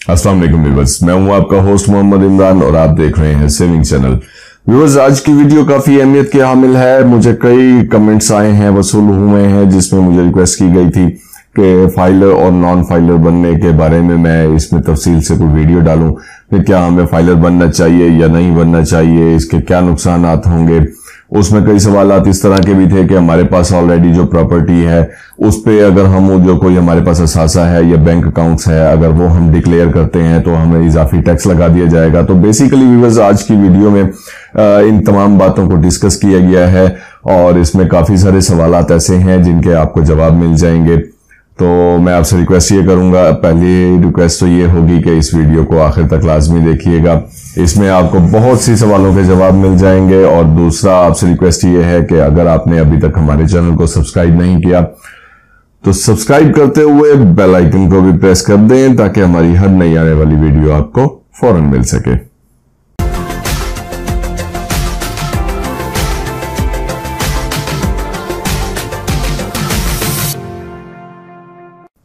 अस्सलाम वालेकुम व्यूअर्स, मैं हूं आपका होस्ट मोहम्मद इमरान और आप देख रहे हैं सेविंग चैनल। व्यूअर्स, आज की वीडियो काफी अहमियत की हामिल है। मुझे कई कमेंट्स आए हैं, वसूल हुए हैं, जिसमें मुझे रिक्वेस्ट की गई थी कि फाइलर और नॉन फाइलर बनने के बारे में मैं इसमें तफसील से कोई वीडियो डालूं। फिर क्या हमें फाइलर बनना चाहिए या नहीं बनना चाहिए, इसके क्या नुकसानात होंगे। उसमें कई सवालात इस तरह के भी थे कि हमारे पास ऑलरेडी जो प्रॉपर्टी है उस पे अगर हम जो कोई हमारे पास असासा है या बैंक अकाउंट्स है, अगर वो हम डिक्लेयर करते हैं तो हमें इजाफी टैक्स लगा दिया जाएगा। तो बेसिकली व्यूअर्स, आज की वीडियो में इन तमाम बातों को डिस्कस किया गया है और इसमें काफी सारे सवालात ऐसे हैं जिनके आपको जवाब मिल जाएंगे। तो मैं आपसे रिक्वेस्ट ये करूंगा, पहली रिक्वेस्ट तो ये होगी कि इस वीडियो को आखिर तक लाजमी देखिएगा, इसमें आपको बहुत सी सवालों के जवाब मिल जाएंगे। और दूसरा आपसे रिक्वेस्ट ये है कि अगर आपने अभी तक हमारे चैनल को सब्सक्राइब नहीं किया तो सब्सक्राइब करते हुए बेल आइकन को भी प्रेस कर दें ताकि हमारी हर नई आने वाली वीडियो आपको फौरन मिल सके।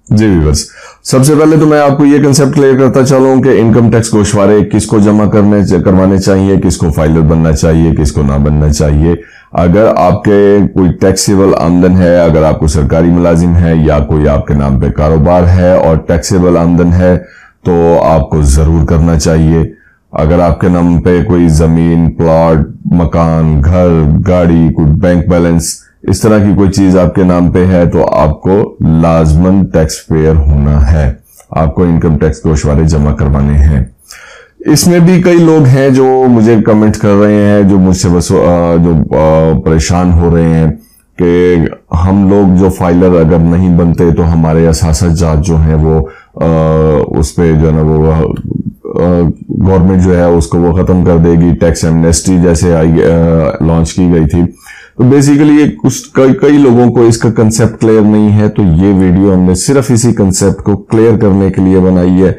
जी व्यूअर्स, सबसे पहले तो मैं आपको ये कंसेप्ट क्लियर करता चलूं कि इनकम टैक्स गोशवारे किसको जमा करवाने चाहिए, किसको फाइलर बनना चाहिए, किसको ना बनना चाहिए। अगर आपके कोई टैक्सेबल आमदन है, अगर आपको सरकारी मुलाजिम है या कोई आपके नाम पे कारोबार है और टैक्सेबल आमदन है तो आपको जरूर करना चाहिए। अगर आपके नाम पे कोई जमीन, प्लॉट, मकान, घर, गाड़ी, कोई बैंक बैलेंस, इस तरह की कोई चीज आपके नाम पे है तो आपको लाजमन टैक्स पेयर होना है, आपको इनकम टैक्स गोशवारे जमा करवाने हैं। इसमें भी कई लोग हैं जो मुझे कमेंट कर रहे हैं, जो मुझसे परेशान हो रहे हैं कि हम लोग जो फाइलर अगर नहीं बनते तो हमारे असासा जात जो है वो उस पे जो है ना वो गवर्नमेंट जो है उसको वो खत्म कर देगी। टैक्स एमनेस्टी जैसे लॉन्च की गई थी। तो बेसिकली ये कुछ कई लोगों को इसका कंसेप्ट क्लियर नहीं है, तो ये वीडियो हमने सिर्फ इसी कंसेप्ट को क्लियर करने के लिए बनाई है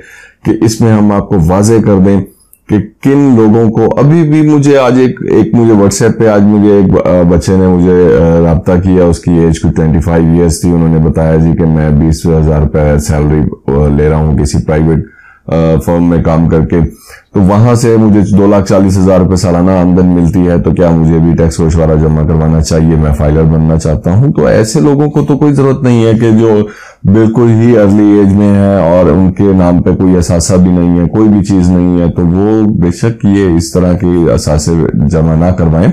कि इसमें हम आपको वाजे कर दें कि किन लोगों को अभी भी मुझे आज एक मुझे व्हाट्सएप पे आज मुझे एक बच्चे ने मुझे राब्ता किया, उसकी एज कोई 25 ईयर्स थी। उन्होंने बताया जी कि मैं 20,000 रुपए सैलरी ले रहा हूँ किसी प्राइवेट फर्म में काम करके, तो वहां से मुझे 2,40,000 रुपए सालाना आमदन मिलती है, तो क्या मुझे भी टैक्स गोशवारा जमा करवाना चाहिए, मैं फाइलर बनना चाहता हूं। तो ऐसे लोगों को तो कोई जरूरत नहीं है कि जो बिल्कुल ही अर्ली एज में है और उनके नाम पे कोई असासा भी नहीं है, कोई भी चीज नहीं है, तो वो बेशक ये इस तरह के असासे जमा ना करवाएं।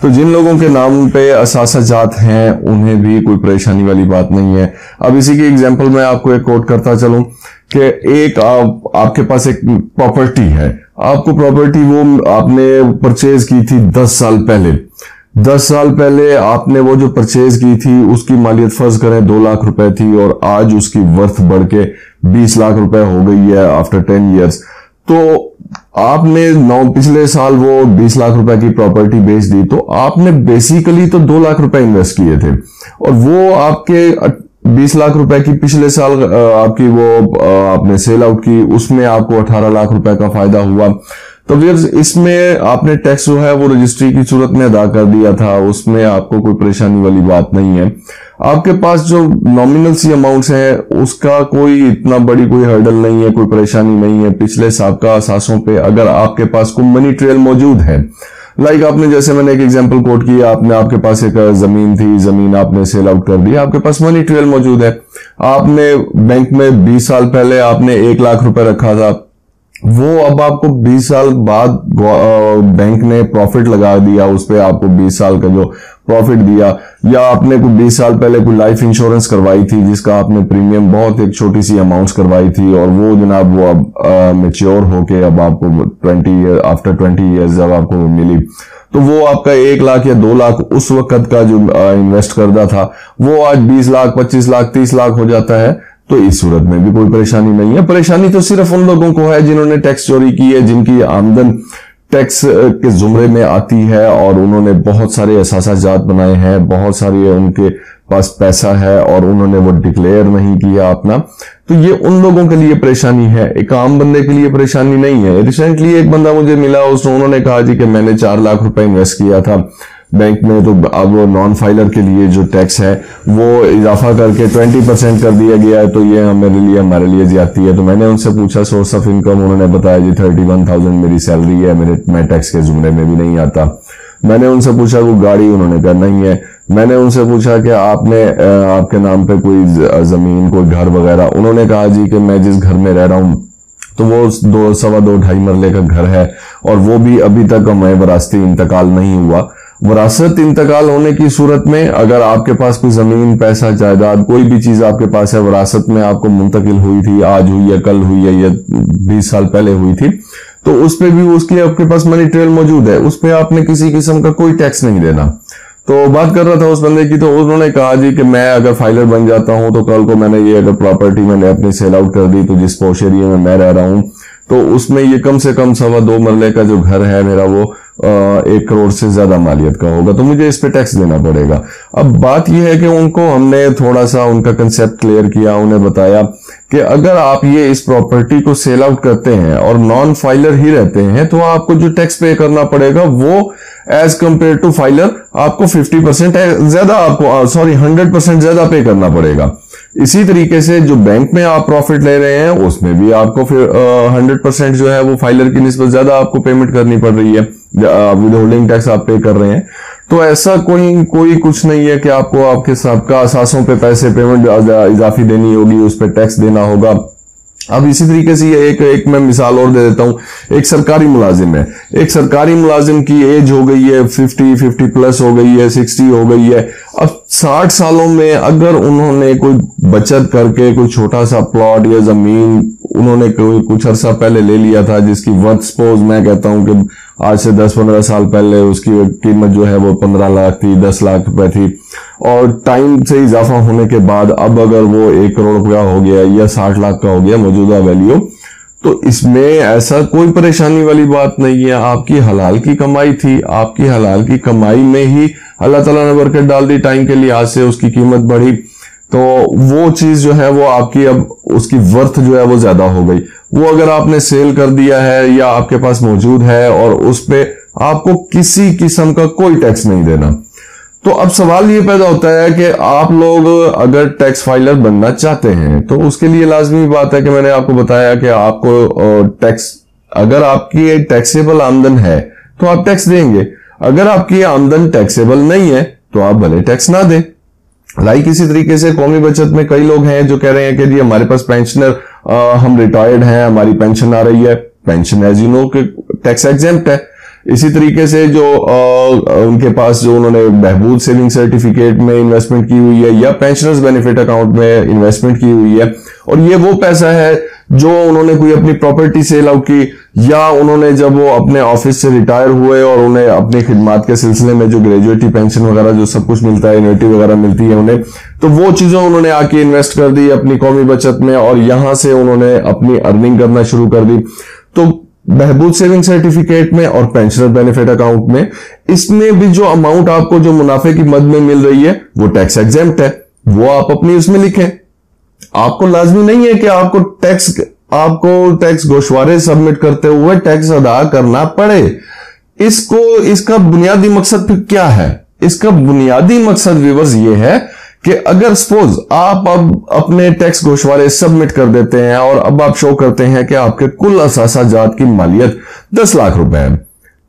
तो जिन लोगों के नाम पे असासा जात हैं उन्हें भी कोई परेशानी वाली बात नहीं है। अब इसी की एग्जांपल मैं आपको एक कोट करता चलूं कि एक आपके पास एक प्रॉपर्टी है, आपको प्रॉपर्टी वो आपने परचेज की थी 10 साल पहले। 10 साल पहले आपने वो जो परचेज की थी उसकी मालियत फर्ज करें 2 लाख रुपए थी और आज उसकी वर्थ बढ़ के 20 लाख रुपए हो गई है आफ्टर 10 ईयर्स। तो आपने पिछले साल वो 20 लाख रुपए की प्रॉपर्टी बेच दी, तो आपने बेसिकली तो 2 लाख रुपए इन्वेस्ट किए थे और वो आपके 20 लाख रुपए की पिछले साल आपकी वो आपने सेल आउट की, उसमें आपको 18 लाख रुपए का फायदा हुआ। तो फिर इसमें आपने टैक्स जो है वो रजिस्ट्री की सूरत में अदा कर दिया था, उसमें आपको कोई परेशानी वाली बात नहीं है। आपके पास जो नॉमिनल सी अमाउंट्स है उसका कोई इतना बड़ी कोई हर्डल नहीं है, कोई परेशानी नहीं है। पिछले साबका असासों पे अगर आपके पास कोई मनी ट्रेल मौजूद है, लाइक आपने जैसे मैंने एक एग्जांपल कोट किया, आपके पास एक जमीन थी, जमीन आपने सेल आउट कर दी, आपके पास मनी ट्रेल मौजूद है। आपने बैंक में 20 साल पहले आपने 1 लाख रुपए रखा था, वो अब आपको 20 साल बाद बैंक ने प्रॉफिट लगा दिया, उस पे आपको 20 साल का जो प्रॉफिट दिया, या आपने कोई 20 साल पहले कोई लाइफ इंश्योरेंस करवाई थी जिसका आपने प्रीमियम बहुत एक छोटी सी अमाउंट करवाई थी और वो जनाब वो अब मैच्योर होके अब आपको 20 ईयर्स जब आपको मिली, तो वो आपका 1 लाख या 2 लाख उस वक्त का जो इन्वेस्ट करदा था वो आज 20 लाख, 25 लाख, 30 लाख हो जाता है। तो इस सूरत में भी कोई परेशानी नहीं है। परेशानी तो सिर्फ उन लोगों को है जिन्होंने टैक्स चोरी की है, जिनकी आमदन टैक्स के जुमरे में आती है और उन्होंने बहुत सारे असासा जात बनाए हैं, बहुत सारे उनके पास पैसा है और उन्होंने वो डिक्लेयर नहीं किया अपना, तो ये उन लोगों के लिए परेशानी है, एक आम बंदे के लिए परेशानी नहीं है। रिसेंटली एक बंदा मुझे मिला, उन्होंने कहा जी कि मैंने 4 लाख रुपए इन्वेस्ट किया था, बैंक में, तो अब नॉन फाइलर के लिए जो टैक्स है वो इजाफा करके 20% कर दिया गया है, तो ये हमारे लिए ज्यादती है। तो मैंने उनसे पूछा सोर्स ऑफ इनकम, उन्होंने बताया जी 31,000 मेरी सैलरी है, मैं टैक्स के जुमरे में भी नहीं आता। मैंने उनसे पूछा वो गाड़ी, उन्होंने कहा नहीं है। मैंने उनसे पूछा कि आपके नाम पे कोई जमीन, कोई घर वगैरह, उन्होंने कहा जी कि मैं जिस घर में रह रहा हूं तो वो 2.25 मरले का घर है, और वो भी अभी तक हमें विरासती इंतकाल नहीं हुआ। विरासत इंतकाल होने की सूरत में अगर आपके पास कोई जमीन, पैसा, जायदाद, कोई भी चीज आपके पास है, विरासत में आपको मुंतकिल हुई थी, आज हुई है, कल हुई है, या 20 साल पहले हुई थी, तो उस पे भी उसकी आपके पास मनी ट्रेल मौजूद है, उस पे आपने किसी किस्म का कोई टैक्स नहीं देना। तो बात कर रहा था उस बंदे की, तो उन्होंने कहा जी कि मैं अगर फाइलर बन जाता हूं तो कल को मैंने ये अगर प्रॉपर्टी मैंने अपनी सेल आउट कर दी, तो जिस पॉश एरिया में मैं रह रहा हूं तो उसमें ये कम से कम 2.25 मरले का जो घर है मेरा, वो 1 करोड़ से ज्यादा मालियत का होगा, तो मुझे इस पे टैक्स देना पड़ेगा। अब बात यह है कि उनको हमने थोड़ा सा उनका कंसेप्ट क्लियर किया, उन्हें बताया कि अगर आप ये इस प्रॉपर्टी को सेल आउट करते हैं और नॉन फाइलर ही रहते हैं तो आपको जो टैक्स पे करना पड़ेगा वो एज कंपेयर टू फाइलर आपको 50% ज्यादा, आपको 100% ज्यादा पे करना पड़ेगा। इसी तरीके से जो बैंक में आप प्रॉफिट ले रहे हैं उसमें भी आपको फिर 100% जो है वो फाइलर की निस्बत ज्यादा आपको पेमेंट करनी पड़ रही है, विद होल्डिंग टैक्स आप पे कर रहे हैं। तो ऐसा कोई कुछ नहीं है कि आपको आपके सबका असासों पे पैसे पेमेंट इजाफी देनी होगी, उस पर टैक्स देना होगा। अब इसी तरीके से एक मैं मिसाल और दे देता हूं। एक सरकारी मुलाजिम है, एक सरकारी मुलाजिम की एज हो गई है 50 प्लस हो गई है, 60 हो गई है। अब 60 सालों में अगर उन्होंने कोई बचत करके कोई छोटा सा प्लॉट या जमीन उन्होंने कुछ अरसा पहले ले लिया था, जिसकी वर्थ सपोज मैं कहता हूं कि आज से 10-15 साल पहले उसकी कीमत जो है वो 15 लाख थी, 10 लाख रुपए थी, और टाइम से इजाफा होने के बाद अब अगर वो 1 करोड़ रुपया हो गया या 60 लाख का हो गया मौजूदा वैल्यू, तो इसमें ऐसा कोई परेशानी वाली बात नहीं है। आपकी हलाल की कमाई थी, आपकी हलाल की कमाई में ही अल्लाह ताला ने बरकत डाल दी, टाइम के लिहाज से उसकी कीमत बढ़ी, तो वो चीज जो है वो आपकी अब उसकी वर्थ जो है वो ज्यादा हो गई। वो अगर आपने सेल कर दिया है या आपके पास मौजूद है और उस पे आपको किसी किस्म का कोई टैक्स नहीं देना। तो अब सवाल ये पैदा होता है कि आप लोग अगर टैक्स फाइलर बनना चाहते हैं तो उसके लिए लाजमी बात है कि मैंने आपको बताया कि आपको टैक्स, अगर आपकी टैक्सेबल आमदन है तो आप टैक्स देंगे, अगर आपकी आमदन टैक्सेबल नहीं है तो आप भले टैक्स ना दें। इसी तरीके से कौमी बचत में कई लोग हैं जो कह रहे हैं कि जी हमारे पास पेंशनर, हम रिटायर्ड हैं, हमारी पेंशन आ रही है, पेंशन एज यू नो कि टैक्स एग्जेम्प्ट है। इसी तरीके से जो उनके पास जो उन्होंने बहबूद सेविंग सर्टिफिकेट में इन्वेस्टमेंट की हुई है या पेंशनर्स बेनिफिट अकाउंट में इन्वेस्टमेंट की हुई है, और ये वो पैसा है जो उन्होंने कोई अपनी प्रॉपर्टी सेल आउट की, या उन्होंने जब वो अपने ऑफिस से रिटायर हुए और उन्हें अपनी खिदमात के सिलसिले में जो ग्रेजुएटी पेंशन वगैरह जो सब कुछ मिलता है, एन्युटी वगैरह मिलती है उन्हें, तो वो चीजों उन्होंने आके इन्वेस्ट कर दी अपनी कौमी बचत में और यहां से उन्होंने अपनी अर्निंग करना शुरू कर दी। तो बहबूद सेविंग सर्टिफिकेट में और पेंशनर बेनिफिट अकाउंट में, इसमें भी जो अमाउंट आपको जो मुनाफे की मद में मिल रही है वो टैक्स एग्जेम्प्ट है, वो आप अपनी उसमें लिखें। आपको लाजमी नहीं है कि आपको टैक्स गोशवारे सबमिट करते हुए टैक्स अदा करना पड़े। इसका बुनियादी मकसद फिर क्या है? इसका बुनियादी मकसद व्यूअर्स ये है कि अगर सपोज आप अब अपने टैक्स गोशवारे सबमिट कर देते हैं और अब आप शो करते हैं कि आपके कुल असासाजात की मालियत 10 लाख रुपए है,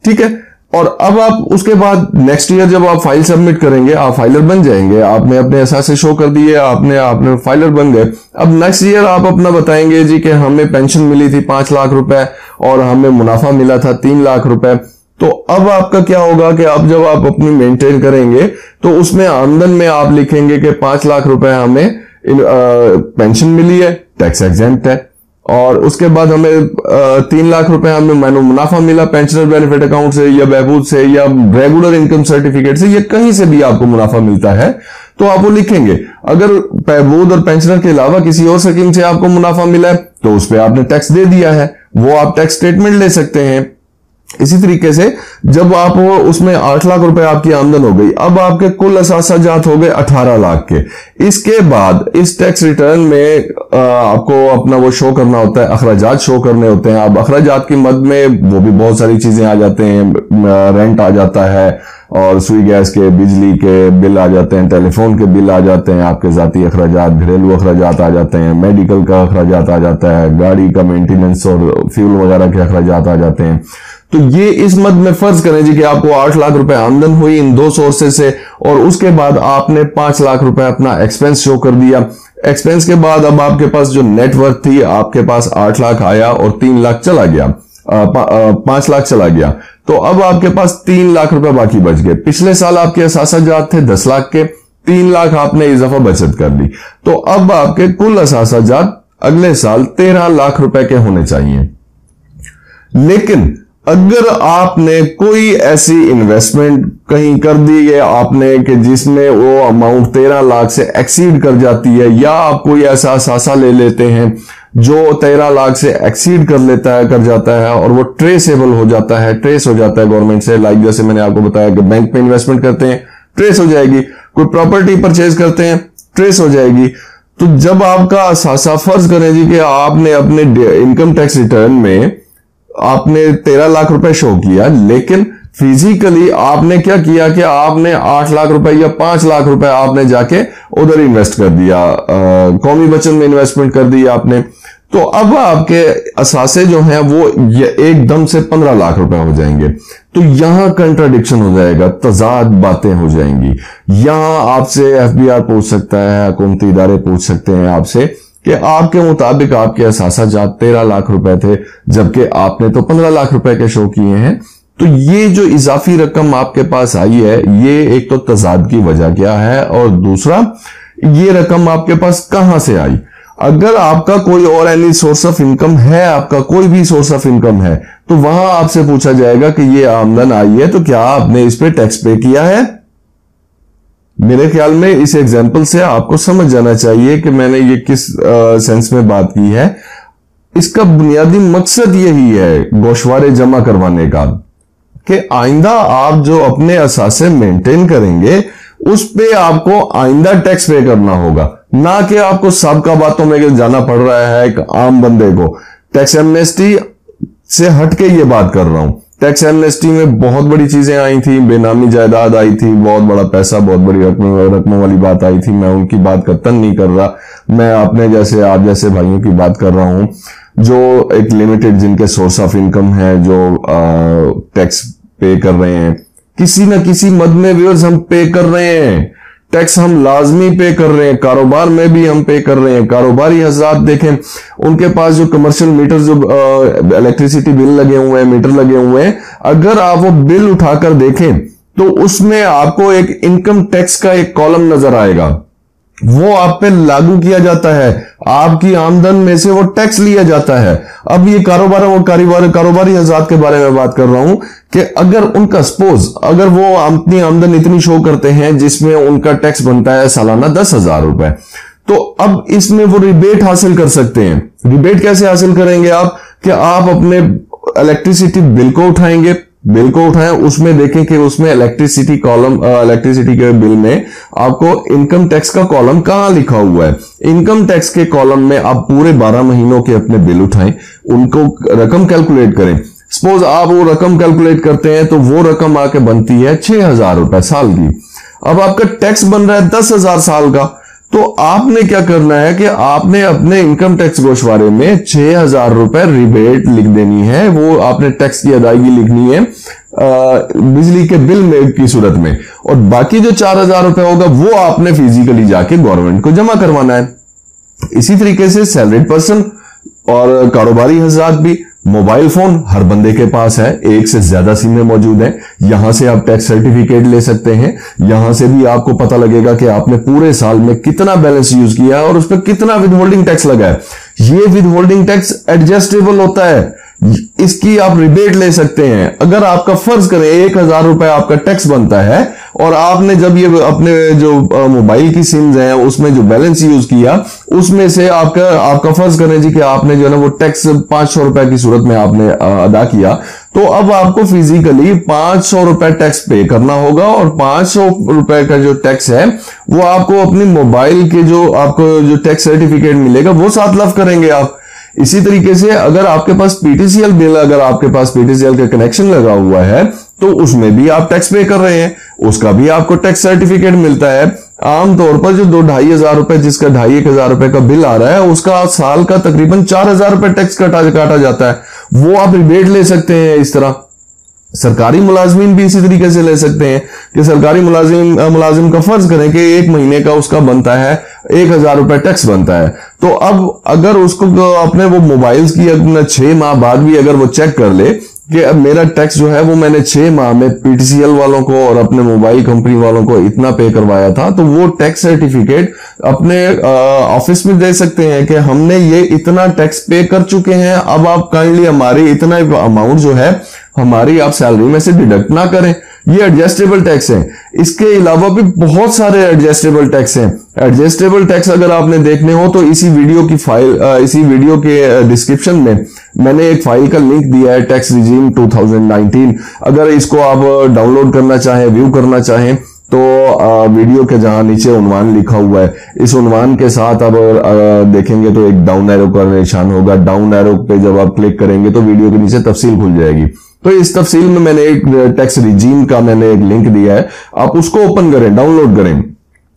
ठीक है, और अब आप उसके बाद नेक्स्ट ईयर जब आप फाइल सबमिट करेंगे, आप फाइलर बन जाएंगे, आपने अपने असासे शो कर दिए, आपने फाइलर बन गए। अब नेक्स्ट ईयर आप अपना बताएंगे जी कि हमें पेंशन मिली थी 5 लाख रुपए और हमें मुनाफा मिला था 3 लाख रुपए। तो अब आपका क्या होगा कि अब जब आप अपनी मेंटेन करेंगे तो उसमें आमदन में आप लिखेंगे कि 5 लाख रुपए हमें पेंशन मिली है, टैक्स एग्जेम्प्ट है, और उसके बाद हमें 3 लाख रुपए हमें मुनाफा मिला पेंशनर बेनिफिट अकाउंट से या बहबूद से या रेगुलर इनकम सर्टिफिकेट से या कहीं से भी आपको मुनाफा मिलता है तो आप वो लिखेंगे। अगर बहबूद और पेंशनर के अलावा किसी और स्कीम से आपको मुनाफा मिला है तो उस पर आपने टैक्स दे दिया है, वो आप टैक्स स्टेटमेंट ले सकते हैं। इसी तरीके से जब आप उसमें 8 लाख रुपए आपकी आमदन हो गई, अब आपके कुल असासाजात हो गए 18 लाख के। इसके बाद इस टैक्स रिटर्न में आपको अपना वो शो करना होता है, अखराजात शो करने होते हैं। अब अखराजात की मद में वो भी बहुत सारी चीजें आ जाते हैं, रेंट आ जाता है, और सुई गैस के, बिजली के बिल आ जाते हैं, टेलीफोन के बिल आ जाते हैं, आपके जाती अखराजात, घरेलू अखराजात आ जाते हैं, मेडिकल का अखराजात आ जाता है, गाड़ी का मेंटेनेंस और फ्यूल वगैरह के अखराजात आ जाते हैं। तो ये इस मद में फर्ज करें जी कि आपको 8 लाख रुपए आमदन हुई इन 2 सोर्सेज से, और उसके बाद आपने 5 लाख रुपए अपना एक्सपेंस शो कर दिया। एक्सपेंस के बाद अब आपके पास जो नेटवर्थ थी, आपके पास 8 लाख आया और 3 लाख चला गया, 5 लाख चला गया, तो अब आपके पास 3 लाख रुपए बाकी बच गए। पिछले साल आपके असासाजात थे 10 लाख के, 3 लाख आपने इजाफा बचत कर ली, तो अब आपके कुल असासाजात अगले साल 13 लाख रुपए के होने चाहिए। लेकिन अगर आपने कोई ऐसी इन्वेस्टमेंट कहीं कर दी है आपने कि जिसमें वो अमाउंट 13 लाख से एक्सीड कर जाती है, या आप कोई ऐसा असासा ले लेते हैं जो 13 लाख से एक्सीड कर जाता है और वो ट्रेसेबल हो जाता है, ट्रेस हो जाता है गवर्नमेंट से, लाइक जैसे मैंने आपको बताया कि बैंक में इन्वेस्टमेंट करते हैं, ट्रेस हो जाएगी, कोई प्रॉपर्टी परचेज करते हैं, ट्रेस हो जाएगी। तो जब आपका असासा, फर्ज करें जी कि आपने अपने इनकम टैक्स रिटर्न में आपने 13 लाख रुपए शो किया, लेकिन फिजिकली आपने क्या किया कि आपने 8 लाख रुपए या 5 लाख रुपए आपने जाके उधर इन्वेस्ट कर दिया, कौमी बचत में इन्वेस्टमेंट कर दी आपने, तो अब आपके असासे जो हैं वो एकदम से 15 लाख रुपए हो जाएंगे। तो यहां कंट्राडिक्शन हो जाएगा, तजाद बातें हो जाएंगी। यहां आपसे एफबीआर पूछ सकता है, हुकूमती इदारे पूछ सकते हैं आपसे कि आपके मुताबिक आपके असासाजात 13 लाख रुपए थे, जबकि आपने तो 15 लाख रुपए के शो किए हैं। तो ये जो इजाफी रकम आपके पास आई है, ये एक तो तजाद की वजह क्या है, और दूसरा ये रकम आपके पास कहां से आई। अगर आपका कोई और एनी सोर्स ऑफ इनकम है, आपका कोई भी सोर्स ऑफ इनकम है, तो वहां आपसे पूछा जाएगा कि ये आमदन आई है तो क्या आपने इस पे टैक्स पे किया है। मेरे ख्याल में इस एग्जाम्पल से आपको समझ जाना चाहिए कि मैंने ये किस सेंस में बात की है। इसका बुनियादी मकसद यही है गोशवारे जमा करवाने का कि आइंदा आप जो अपने असासे मेंटेन करेंगे उस पे आपको आइंदा टैक्स पे करना होगा, ना कि आपको सबका बातों में जाना पड़ रहा है एक आम बंदे को। टैक्स एमनेस्टी से हटके ये बात कर रहा हूं। टैक्स एमनेस्टी में बहुत बड़ी चीजें आई थी, बेनामी जायदाद आई थी, बहुत बड़ा पैसा, बहुत बड़ी रकमों वाली बात आई थी। मैं उनकी बात कतन नहीं कर रहा, मैं अपने जैसे आप जैसे भाइयों की बात कर रहा हूं जो एक लिमिटेड, जिनके सोर्स ऑफ इनकम है, जो टैक्स पे कर रहे हैं। किसी न किसी मद में व्यूअर्स हम पे कर रहे हैं, टैक्स हम लाजमी पे कर रहे हैं, कारोबार में भी हम पे कर रहे हैं। कारोबारी हज़रात देखें, उनके पास जो कमर्शियल मीटर, जो इलेक्ट्रिसिटी बिल लगे हुए हैं, मीटर लगे हुए हैं, अगर आप वो बिल उठाकर देखें तो उसमें आपको एक इनकम टैक्स का एक कॉलम नजर आएगा, वो आप पे लागू किया जाता है, आपकी आमदन में से वो टैक्स लिया जाता है। अब ये कारोबारी हज़रात के बारे में बात कर रहा हूं कि अगर उनका सपोज, अगर वो अपनी आमदन इतनी शो करते हैं जिसमें उनका टैक्स बनता है सालाना 10,000 रुपए, तो अब इसमें वो रिबेट हासिल कर सकते हैं। रिबेट कैसे हासिल करेंगे आप कि आप अपने इलेक्ट्रिसिटी बिल को उठाएंगे, बिल को उठाएं, उसमें देखें कि उसमें इलेक्ट्रिसिटी के बिल में आपको इनकम टैक्स का कॉलम कहां लिखा हुआ है। इनकम टैक्स के कॉलम में आप पूरे 12 महीनों के अपने बिल उठाएं, उनको रकम कैलकुलेट करें। सपोज आप वो रकम कैलकुलेट करते हैं तो वो रकम आके बनती है 6,000 रुपए साल की। अब आपका टैक्स बन रहा है 10,000 साल का, तो आपने क्या करना है कि आपने अपने इनकम टैक्स गोशवारे में 6,000 रुपए रिबेट लिख देनी है, वो आपने टैक्स की अदायगी लिखनी है बिजली के बिल में की सूरत में, और बाकी जो 4,000 रुपए होगा वो आपने फिजिकली जाके गवर्नमेंट को जमा करवाना है। इसी तरीके से सैलरीड पर्सन और कारोबारी हज़रात भी, मोबाइल फोन हर बंदे के पास है, एक से ज्यादा सिमें मौजूद हैं, यहां से आप टैक्स सर्टिफिकेट ले सकते हैं, यहां से भी आपको पता लगेगा कि आपने पूरे साल में कितना बैलेंस यूज किया है और उस पर कितना विद होल्डिंग टैक्स लगा है। ये विद होल्डिंग टैक्स एडजस्टेबल होता है, इसकी आप रिबेट ले सकते हैं। अगर आपका फर्ज करें 1,000 रुपए आपका टैक्स बनता है और आपने जब ये अपने जो मोबाइल की सिम्स हैं उसमें जो बैलेंस यूज किया, उसमें से आपका फर्ज करें जी कि आपने जो है ना वो टैक्स 500 रुपए की सूरत में आपने अदा किया, तो अब आपको फिजिकली 500 रुपए टैक्स पे करना होगा, और 500 रुपए का जो टैक्स है वो आपको अपनी मोबाइल के जो आपको जो टैक्स सर्टिफिकेट मिलेगा वो साथ लफ करेंगे आप। इसी तरीके से अगर आपके पास पीटीसीएल बिल, अगर आपके पास पीटीसीएल का कनेक्शन लगा हुआ है, तो उसमें भी आप टैक्स पे कर रहे हैं, उसका भी आपको टैक्स सर्टिफिकेट मिलता है। आमतौर पर जो 2-2,500 रुपए, जिसका 2,500 रुपए का बिल आ रहा है, उसका साल का तकरीबन 4,000 रुपए टैक्स काटा जाता है। वो आप रिबेट ले सकते हैं। इस तरह सरकारी मुलाजमीन भी इसी तरीके से ले सकते हैं कि सरकारी मुलाजिम का फर्ज करें कि 1 महीने का उसका बनता है 1,000 रुपए टैक्स बनता है। तो अब अगर उसको अपने वो मोबाइल्स की अपना 6 माह बाद भी अगर वो चेक कर ले कि अब मेरा टैक्स जो है वो मैंने 6 माह में पीटीसीएल वालों को और अपने मोबाइल कंपनी वालों को इतना पे करवाया था, तो वो टैक्स सर्टिफिकेट अपने ऑफिस में दे सकते हैं कि हमने ये इतना टैक्स पे कर चुके हैं, अब आप काइंडली हमारी इतना अमाउंट जो है हमारी आप सैलरी में से डिडक्ट ना करें। ये एडजस्टेबल टैक्स है। इसके अलावा भी बहुत सारे एडजस्टेबल टैक्स हैं। एडजस्टेबल टैक्स अगर आपने देखने हो तो इसी वीडियो के डिस्क्रिप्शन में मैंने एक फाइल का लिंक दिया है, टैक्स रिजीम 2019। अगर इसको आप डाउनलोड करना चाहें, व्यू करना चाहें, तो वीडियो के जहां नीचे उन्वान लिखा हुआ है, इस उन्वान के साथ अब देखेंगे तो एक डाउन एरो का निशान होगा। डाउन एरो पे जब आप क्लिक करेंगे तो वीडियो के नीचे तफसील खुल जाएगी। तो इस तफसील में मैंने एक टैक्स रिजीम का मैंने एक लिंक दिया है, आप उसको ओपन करें, डाउनलोड करें।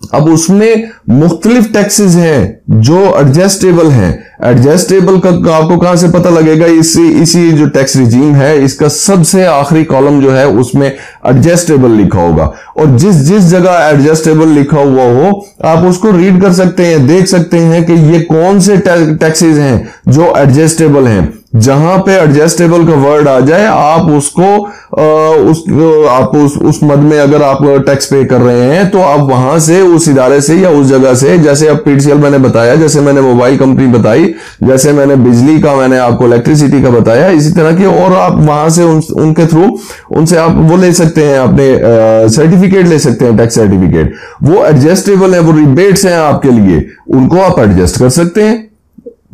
अब उसमें मुख्तलिफ टैक्सेस हैं जो एडजस्टेबल हैं। एडजस्टेबल का आपको कहां से पता लगेगा? इसी जो टैक्स रिजीम है इसका सबसे आखिरी कॉलम जो है उसमें एडजस्टेबल लिखा होगा, और जिस जगह एडजस्टेबल लिखा हुआ हो आप उसको रीड कर सकते हैं, देख सकते हैं कि ये कौन से टैक्सेस हैं जो एडजस्टेबल हैं। जहां पे एडजस्टेबल का वर्ड आ जाए आप उसको उस मद में अगर आप टैक्स पे कर रहे हैं तो आप वहां से उस इदारे से या उस जगह से, जैसे अब पीटीसीएल मैंने बताया, जैसे मैंने मोबाइल कंपनी बताई, जैसे मैंने बिजली का मैंने आपको इलेक्ट्रिसिटी का बताया, इसी तरह की और आप वहां से उनके थ्रू उनसे आप वो ले सकते हैं, अपने सर्टिफिकेट ले सकते हैं, टैक्स सर्टिफिकेट। वो एडजस्टेबल है, वो रिबेट्स हैं आपके लिए, उनको आप एडजस्ट कर सकते हैं।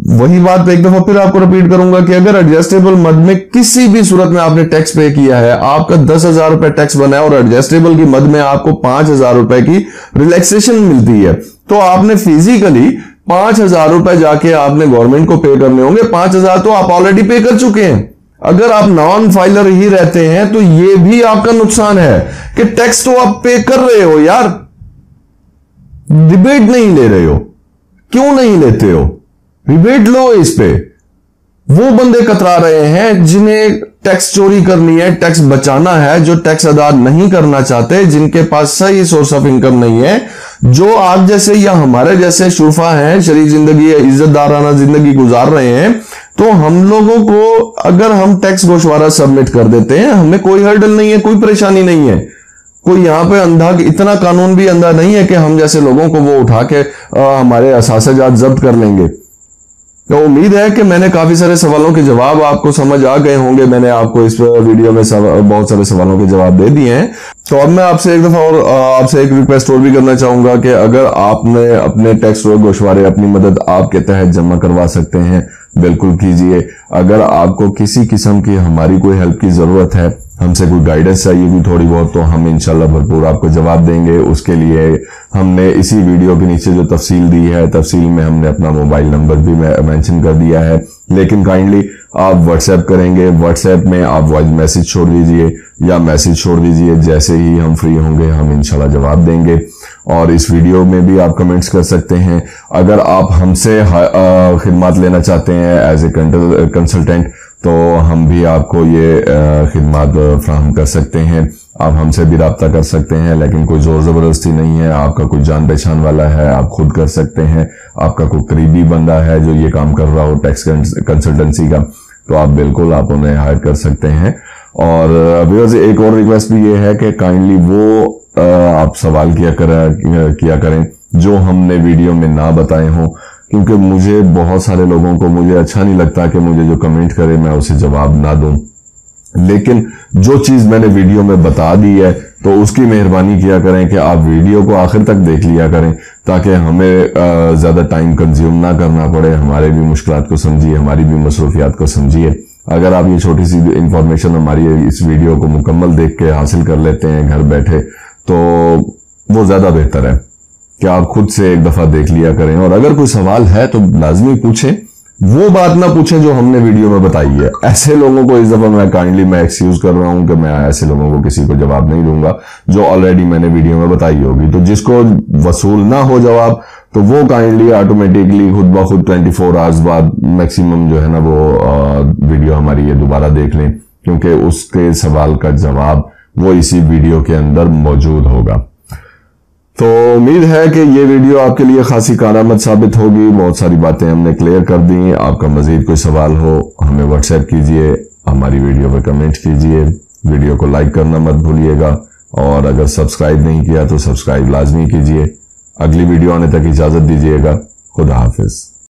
वही बात एक दफा फिर आपको रिपीट करूंगा कि अगर एडजस्टेबल मद में किसी भी सूरत में आपने टैक्स पे किया है, आपका 10,000 रुपए टैक्स बना है और एडजस्टेबल की मद में आपको 5,000 रुपए की रिलैक्सेशन मिलती है, तो आपने फिजिकली 5,000 रुपए जाके आपने गवर्नमेंट को पे करने होंगे। 5,000 तो आप ऑलरेडी पे कर चुके हैं। अगर आप नॉन फाइलर ही रहते हैं तो यह भी आपका नुकसान है कि टैक्स तो आप पे कर रहे हो यार, रिबेट नहीं ले रहे हो। क्यों नहीं लेते हो? रिबेट लो इस पे। वो बंदे कतरा रहे हैं जिन्हें टैक्स चोरी करनी है, टैक्स बचाना है, जो टैक्स अदा नहीं करना चाहते, जिनके पास सही सोर्स ऑफ इनकम नहीं है, जो आप जैसे या हमारे जैसे शुरफा हैं, शरीफ जिंदगी, इज्जतदाराना जिंदगी गुजार रहे हैं। तो हम लोगों को अगर हम टैक्स गोशवारा सबमिट कर देते हैं, हमें कोई हर्डल नहीं है, कोई परेशानी नहीं है। कोई यहां पे अंधा, इतना कानून भी अंधा नहीं है कि हम जैसे लोगों को वो उठा के हमारे असासाजात जब्त कर लेंगे। तो उम्मीद है कि मैंने काफी सारे सवालों के जवाब आपको समझ आ गए होंगे। मैंने आपको इस वीडियो में बहुत सारे सवालों के जवाब दे दिए हैं। तो अब मैं आपसे एक दफा और आपसे एक रिक्वेस्ट और भी करना चाहूंगा कि अगर आपने अपने टैक्स गोशवारे अपनी मदद आपके तहत जमा करवा सकते हैं, बिल्कुल कीजिए। अगर आपको किसी किस्म की हमारी कोई हेल्प की जरूरत है, हमसे कोई गाइडेंस चाहिए भी थोड़ी बहुत, तो हम इंशाल्लाह भरपूर आपको जवाब देंगे। उसके लिए हमने इसी वीडियो के नीचे जो तफसील दी है, तफसील में हमने अपना मोबाइल नंबर भी मेंशन कर दिया है। लेकिन काइंडली आप व्हाट्सएप करेंगे, व्हाट्सएप में आप वॉइस मैसेज छोड़ दीजिए या मैसेज छोड़ दीजिए। जैसे ही हम फ्री होंगे हम इंशाल्लाह जवाब देंगे। और इस वीडियो में भी आप कमेंट्स कर सकते हैं। अगर आप हमसे खिदमत लेना चाहते हैं एज ए कंसल्टेंट, तो हम भी आपको ये खिदमत फ्राहम कर सकते हैं। आप हमसे भी रब्ता कर सकते हैं, लेकिन कोई जोर जबरदस्ती नहीं है। आपका कोई जान पहचान वाला है, आप खुद कर सकते हैं। आपका कोई करीबी बंदा है जो ये काम कर रहा हो टैक्स कंसल्टेंसी का, तो आप बिल्कुल आप उन्हें हायर कर सकते हैं। और व्यूअर्स, एक और रिक्वेस्ट भी ये है कि काइंडली वो आप सवाल किया करें जो हमने वीडियो में ना बताए हों, क्योंकि मुझे बहुत सारे लोगों को मुझे अच्छा नहीं लगता कि मुझे जो कमेंट करे मैं उसे जवाब ना दूं। लेकिन जो चीज मैंने वीडियो में बता दी है तो उसकी मेहरबानी किया करें कि आप वीडियो को आखिर तक देख लिया करें, ताकि हमें ज्यादा टाइम कंज्यूम ना करना पड़े। हमारे भी मुश्किलात को समझिए, हमारी भी मसरूफियात को समझिए। अगर आप ये छोटी सी इंफॉर्मेशन हमारी इस वीडियो को मुकम्मल देख के हासिल कर लेते हैं घर बैठे, तो वो ज्यादा बेहतर है कि आप खुद से एक दफा देख लिया करें। और अगर कोई सवाल है तो लाजमी पूछें, वो बात ना पूछें जो हमने वीडियो में बताई है। ऐसे लोगों को इस दफा मैं एक्सक्यूज कर रहा हूं कि मैं ऐसे लोगों को किसी को जवाब नहीं दूंगा जो ऑलरेडी मैंने वीडियो में बताई होगी। तो जिसको वसूल ना हो जवाब तो वो काइंडली ऑटोमेटिकली खुद ब खुद 24 आवर्स बाद मैक्सिमम जो है ना वो वीडियो हमारी ये दोबारा देख लें, क्योंकि उसके सवाल का जवाब वो इसी वीडियो के अंदर मौजूद होगा। तो उम्मीद है कि ये वीडियो आपके लिए खासी कारआमद साबित होगी। बहुत सारी बातें हमने क्लियर कर दी। आपका मजीद कोई सवाल हो हमें व्हाट्सएप कीजिए, हमारी वीडियो पर कमेंट कीजिए, वीडियो को लाइक करना मत भूलिएगा, और अगर सब्सक्राइब नहीं किया तो सब्सक्राइब लाजमी कीजिए। अगली वीडियो आने तक इजाजत दीजिएगा। खुदा हाफिज।